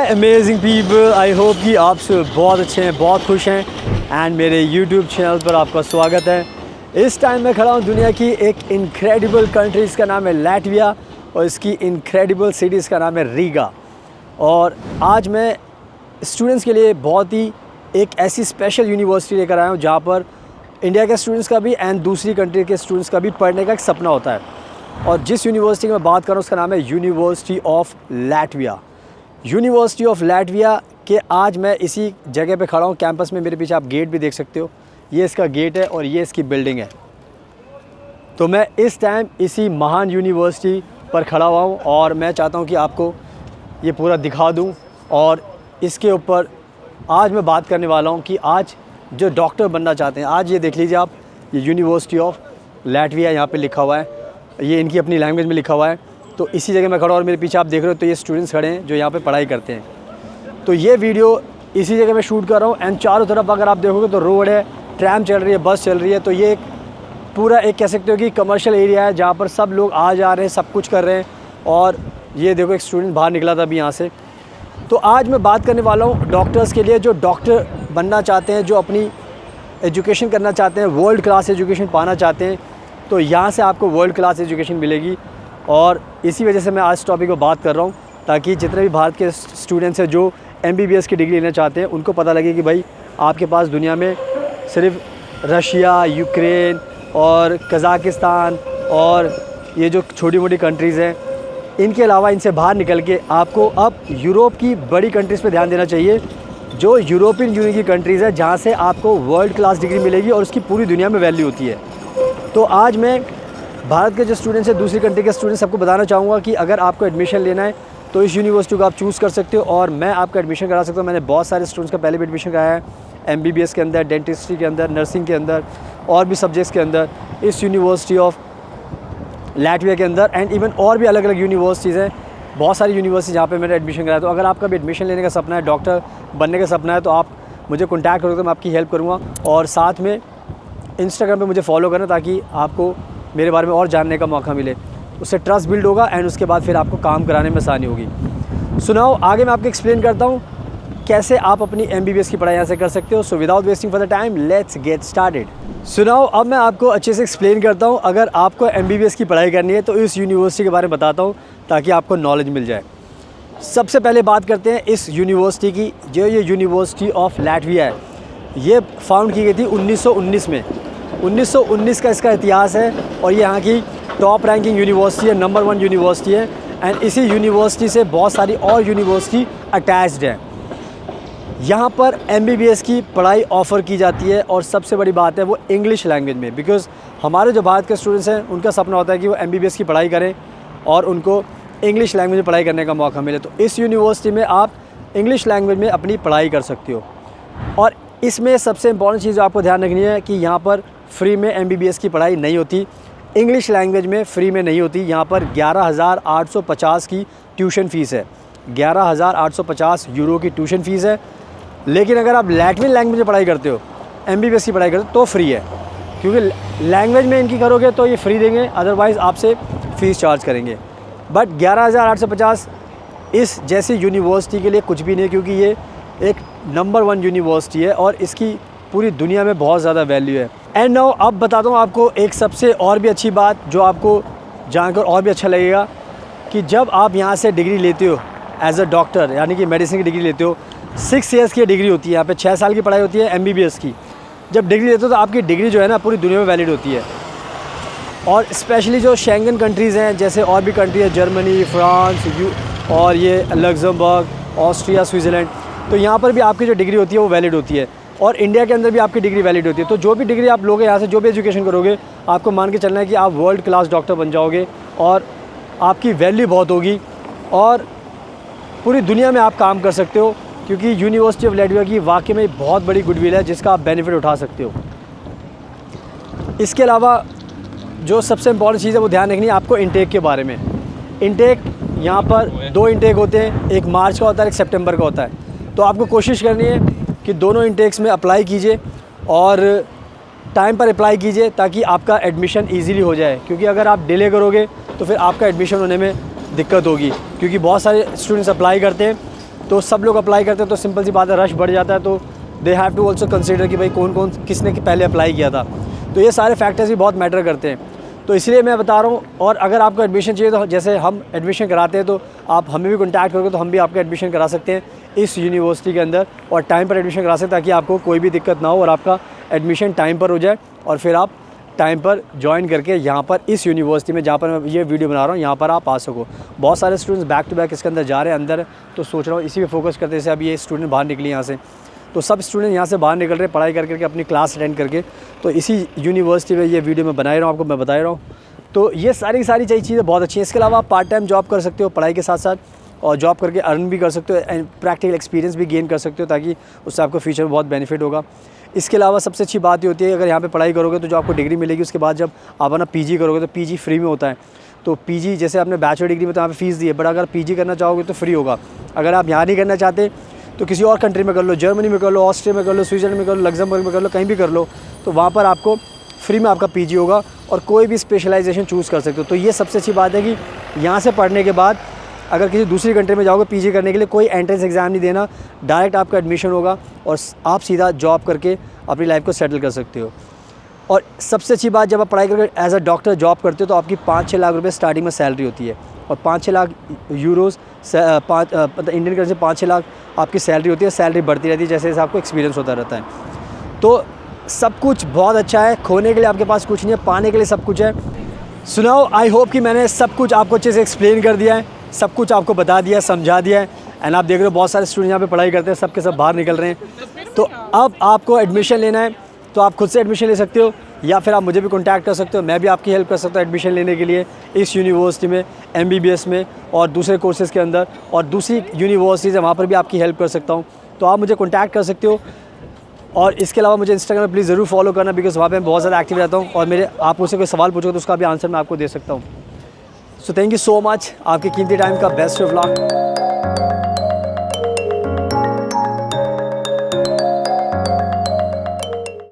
Hi amazing people, I hope कि आप सब बहुत अच्छे हैं, बहुत खुश हैं एंड मेरे यूट्यूब चैनल पर आपका स्वागत है। इस टाइम मैं खड़ा हूँ दुनिया की एक इनक्रेडिबल कंट्री, इसका नाम है लैटविया और इसकी इनक्रेडिबल सिटी इसका नाम है रीगा। और आज मैं स्टूडेंट्स के लिए बहुत ही एक ऐसी स्पेशल यूनिवर्सिटी लेकर आया हूँ जहाँ पर इंडिया के स्टूडेंट्स का भी एंड दूसरी कंट्री के स्टूडेंट्स का भी पढ़ने का एक सपना होता है। और जिस यूनिवर्सिटी की मैं बात कर रहा हूँ उसका नाम है university of Latvia. University of Latvia के आज मैं इसी जगह पे खड़ा हूँ कैंपस में। मेरे पीछे आप गेट भी देख सकते हो, ये इसका गेट है और ये इसकी बिल्डिंग है। तो मैं इस टाइम इसी महान यूनिवर्सिटी पर खड़ा हुआ हूँ और मैं चाहता हूँ कि आपको ये पूरा दिखा दूँ। और इसके ऊपर आज मैं बात करने वाला हूँ कि आज जो डॉक्टर बनना चाहते हैं, आज ये देख लीजिए आप, ये यूनिवर्सिटी ऑफ लैटविया यहाँ पे लिखा हुआ है, ये इनकी अपनी लैंग्वेज में लिखा हुआ है। तो इसी जगह मैं खड़ा हूँ और मेरे पीछे आप देख रहे हो तो ये स्टूडेंट्स खड़े हैं जो यहाँ पे पढ़ाई करते हैं। तो ये वीडियो इसी जगह मैं शूट कर रहा हूँ एंड चारों तरफ अगर आप देखोगे तो रोड है, ट्रैम चल रही है, बस चल रही है। तो ये एक पूरा एक कह सकते हो कि कमर्शियल एरिया है जहाँ पर सब लोग आ जा रहे हैं, सब कुछ कर रहे हैं। और ये देखो एक स्टूडेंट बाहर निकला था अभी यहाँ से। तो आज मैं बात करने वाला हूँ डॉक्टर्स के लिए, जो डॉक्टर बनना चाहते हैं, जो अपनी एजुकेशन करना चाहते हैं, वर्ल्ड क्लास एजुकेशन पाना चाहते हैं। तो यहाँ से आपको वर्ल्ड क्लास एजुकेशन मिलेगी और इसी वजह से मैं आज टॉपिक पर बात कर रहा हूँ, ताकि जितने भी भारत के स्टूडेंट्स हैं जो MBBS की डिग्री लेना चाहते हैं उनको पता लगे कि भाई आपके पास दुनिया में सिर्फ रशिया, यूक्रेन और कज़ाकिस्तान और ये जो छोटी मोटी कंट्रीज़ हैं, इनके अलावा इनसे बाहर निकल के आपको अब यूरोप की बड़ी कंट्रीज़ पे ध्यान देना चाहिए, जो यूरोपियन यूनियन की कंट्रीज़ है, जहाँ से आपको वर्ल्ड क्लास डिग्री मिलेगी और उसकी पूरी दुनिया में वैल्यू होती है। तो आज मैं भारत के जो स्टूडेंट्स हैं, दूसरी कंट्री के स्टूडेंट्स, सबको बताना चाहूँगा कि अगर आपको एडमिशन लेना है तो इस यूनिवर्सिटी को आप चूज़ कर सकते हो और मैं आपका एडमिशन करा सकता हूँ। मैंने बहुत सारे स्टूडेंट्स का पहले भी एडमिशन कराया है, MBBS के अंदर, डेंटिस्ट्री के अंदर, नर्सिंग के अंदर और भी सब्जेक्ट्स के अंदर इस यूनिवर्सिटी ऑफ लैटविया के अंदर एंड इवन और भी अलग अलग यूनिवर्सिटीज़ हैं, बहुत सारी यूनिवर्सिटी जहाँ पे मैंने एडमिशन कराया। तो अगर आपका भी एडमिशन लेने का सपना है, डॉक्टर बनने का सपना है, तो आप मुझे कॉन्टैक्ट करोगे तो मैं आपकी हेल्प करूँगा। और साथ में इंस्टाग्राम पे मुझे फॉलो करना ताकि आपको मेरे बारे में और जानने का मौका मिले, उससे ट्रस्ट बिल्ड होगा एंड उसके बाद फिर आपको काम कराने में आसानी होगी। सुनाओ, आगे मैं आपको एक्सप्लेन करता हूँ कैसे आप अपनी MBBS की पढ़ाई यहाँ से कर सकते हो। So without wasting for the time let's get started. सुनाओ, अब मैं आपको अच्छे से एक्सप्लेन करता हूँ। अगर आपको MBBS की पढ़ाई करनी है तो इस यूनिवर्सिटी के बारे में बताता हूँ ताकि आपको नॉलेज मिल जाए। सबसे पहले बात करते हैं इस यूनिवर्सिटी की, जो ये यूनिवर्सिटी ऑफ लैटविया है। ये फाउंड की गई थी 1919 में। 1919 का इसका इतिहास है और ये यहाँ की टॉप रैंकिंग यूनिवर्सिटी है, नंबर 1 यूनिवर्सिटी है एंड इसी यूनिवर्सिटी से बहुत सारी और यूनिवर्सिटी अटैच्ड हैं। यहाँ पर MBBS की पढ़ाई ऑफ़र की जाती है और सबसे बड़ी बात है वो इंग्लिश लैंग्वेज में, बिकॉज़ हमारे जो भारत के स्टूडेंट्स हैं उनका सपना होता है कि वो MBBS की पढ़ाई करें और उनको इंग्लिश लैंग्वेज में पढ़ाई करने का मौका मिले। तो इस यूनिवर्सिटी में आप इंग्लिश लैंग्वेज में अपनी पढ़ाई कर सकते हो। और इसमें सबसे इम्पॉर्टेंट चीज़ आपको ध्यान रखनी है कि यहाँ पर फ्री में MBBS की पढ़ाई नहीं होती, इंग्लिश लैंग्वेज में फ्री में नहीं होती। यहाँ पर 11,850 की ट्यूशन फ़ीस है, 11,850 यूरो की ट्यूशन फ़ीस है। लेकिन अगर आप लैटवियन लैंग्वेज में पढ़ाई करते हो, MBBS की पढ़ाई करते हो तो फ्री है, क्योंकि लैंग्वेज में इनकी करोगे तो ये फ्री देंगे, अदरवाइज़ आपसे फ़ीस चार्ज करेंगे। बट 11,850 इस जैसी यूनिवर्सिटी के लिए कुछ भी नहीं, क्योंकि ये एक नंबर 1 यूनिवर्सिटी है और इसकी पूरी दुनिया में बहुत ज़्यादा वैल्यू है। एंड नाउ अब बताता हूँ आपको एक सबसे और भी अच्छी बात जो आपको जानकर और भी अच्छा लगेगा, कि जब आप यहाँ से डिग्री लेते हो एज अ डॉक्टर, यानी कि मेडिसिन की डिग्री लेते हो, 6 ईयर्स की डिग्री होती है। यहाँ पे 6 साल की पढ़ाई होती है MBBS की। जब डिग्री लेते हो तो आपकी डिग्री जो है ना पूरी दुनिया में वैलिड होती है। और स्पेशली जो शेंगन कंट्रीज़ हैं, जैसे और भी कंट्री है, जर्मनी, फ्रांस और ये लग्जमबर्ग, ऑस्ट्रिया, स्विट्ज़रलैंड, तो यहाँ पर भी आपकी जो डिग्री होती है वो वैलिड होती है। और इंडिया के अंदर भी आपकी डिग्री वैलिड होती है। तो जो भी डिग्री आप लोगे यहाँ से, जो भी एजुकेशन करोगे, आपको मान के चलना है कि आप वर्ल्ड क्लास डॉक्टर बन जाओगे और आपकी वैल्यू बहुत होगी और पूरी दुनिया में आप काम कर सकते हो, क्योंकि यूनिवर्सिटी ऑफ लैटविया की वाकई में बहुत बड़ी गुडविल है जिसका आप बेनिफिट उठा सकते हो। इसके अलावा जो सबसे इम्पॉर्टेंट चीज़ है वो ध्यान रखनी है आपको इंटेक के बारे में। इंटेक यहाँ पर 2 इंटेक होते हैं, एक मार्च का होता है, एक सितंबर का होता है। तो आपको कोशिश करनी है कि दोनों इंटेक्स में अप्लाई कीजिए और टाइम पर अप्लाई कीजिए ताकि आपका एडमिशन ईज़िली हो जाए, क्योंकि अगर आप डिले करोगे तो फिर आपका एडमिशन होने में दिक्कत होगी, क्योंकि बहुत सारे स्टूडेंट्स अप्लाई करते हैं तो सब लोग अप्लाई करते हैं, तो सिंपल सी बात है, रश बढ़ जाता है। तो they have to also consider कि भाई कौन कौन किसने पहले अप्लाई किया था। तो ये सारे फैक्टर्स भी बहुत मैटर करते हैं। तो इसलिए मैं बता रहा हूँ। और अगर आपको एडमिशन चाहिए तो जैसे हम एडमिशन कराते हैं, तो आप हमें भी कॉन्टैक्ट करोगे तो हम भी आपका एडमिशन करा सकते हैं इस यूनिवर्सिटी के अंदर, और टाइम पर एडमिशन करा सकते हैं ताकि आपको कोई भी दिक्कत ना हो और आपका एडमिशन टाइम पर हो जाए, और फिर आप टाइम पर ज्वाइन करके यहाँ पर इस यूनिवर्सिटी में, जहाँ पर मैं ये वीडियो बना रहा हूँ, यहाँ पर आप आ सको। बहुत सारे स्टूडेंट्स बैक टू बैक इसके अंदर जा रहे हैं अंदर, तो सोच रहा हूँ इसी पे फोकस करते। जैसे अभी ये स्टूडेंट बाहर निकली यहाँ से, तो सब स्टूडेंट यहाँ से बाहर निकल रहे हैं पढ़ाई करके अपनी क्लास अटेंड करके। तो इसी यूनिवर्सिटी में ये वीडियो मैं बना रहा हूँ, आपको मैं बता रहा हूँ। तो ये सारी चीज़ें बहुत अच्छी हैं। इसके अलावा आप पार्ट टाइम जॉब कर सकते हो पढ़ाई के साथ साथ, और जॉब करके अर्न भी कर सकते हो एंड प्रैक्टिकल एक्सपीरियंस भी गेन कर सकते हो, ताकि उससे आपको फ्यूचर में बहुत बेनिफिट होगा। इसके अलावा सबसे अच्छी बात ये होती है, अगर यहाँ पे पढ़ाई करोगे तो जो आपको डिग्री मिलेगी, उसके बाद जब आप अपना पीजी करोगे तो पीजी फ्री में होता है। तो पीजी जैसे आपने बैचलर डिग्री में तो यहाँ पे फीस दी है, बट अगर पीजी करना चाहोगे तो फ्री होगा। अगर आप यहाँ नहीं करना चाहते तो किसी और कंट्री में कर लो, जर्मनी में कर लो, ऑस्ट्रिया में कर लो, स्विट्ज़रलैंड में कर लो, लग्जमबर्ग में कर लो, कहीं भी कर लो, तो वहाँ पर आपको फ्री में आपका पीजी होगा और कोई भी स्पेशलाइजेशन चूज़ कर सकते हो। तो ये सबसे अच्छी बात है कि यहाँ से पढ़ने के बाद अगर किसी दूसरी कंट्री में जाओगे पीजी करने के लिए, कोई एंट्रेंस एग्ज़ाम नहीं देना, डायरेक्ट आपका एडमिशन होगा और आप सीधा जॉब करके अपनी लाइफ को सेटल कर सकते हो। और सबसे अच्छी बात, जब आप पढ़ाई करके एज अ डॉक्टर जॉब करते हो तो आपकी 5-6 लाख रुपए स्टार्टिंग में सैलरी होती है, और 5-6 लाख यूरोज़ मतलब इंडियन करेंसी 5-6 लाख आपकी सैलरी होती है। सैलरी बढ़ती रहती है जैसे जैसे आपको एक्सपीरियंस होता रहता है। तो सब कुछ बहुत अच्छा है, खोने के लिए आपके पास कुछ नहीं है, पाने के लिए सब कुछ है। सुनाओ, आई होप कि मैंने सब कुछ आपको अच्छे से एक्सप्लेन कर दिया है, सब कुछ आपको बता दिया है, समझा दिया है। एंड आप देख रहे हो बहुत सारे स्टूडेंट यहाँ पे पढ़ाई करते हैं, सब के सब बाहर निकल रहे हैं। तो अब आपको एडमिशन लेना है तो आप खुद से एडमिशन ले सकते हो, या फिर आप मुझे भी कॉन्टैक्ट कर सकते हो, मैं भी आपकी हेल्प कर सकता हूँ एडमिशन लेने के लिए इस यूनिवर्सिटी में, MBBS में और दूसरे कोर्सेज़ के अंदर, और दूसरी यूनिवर्सिटीज़ है वहाँ पर भी आपकी हेल्प कर सकता हूँ। तो आप मुझे कॉन्टैक्ट कर सकते हो। और इसके अलावा मुझे इंस्टाग्राम में प्लीज़ ज़रूर फॉलो करना, बिकॉज़ वहाँ पे मैं बहुत ज़्यादा एक्टिव रहता हूँ, और मेरे आप मुझसे कोई सवाल पूछोगे तो उसका भी आंसर मैं आपको दे सकता हूँ। So thank you so much, आपके कीमती टाइम का बेस्ट ऑफ लक।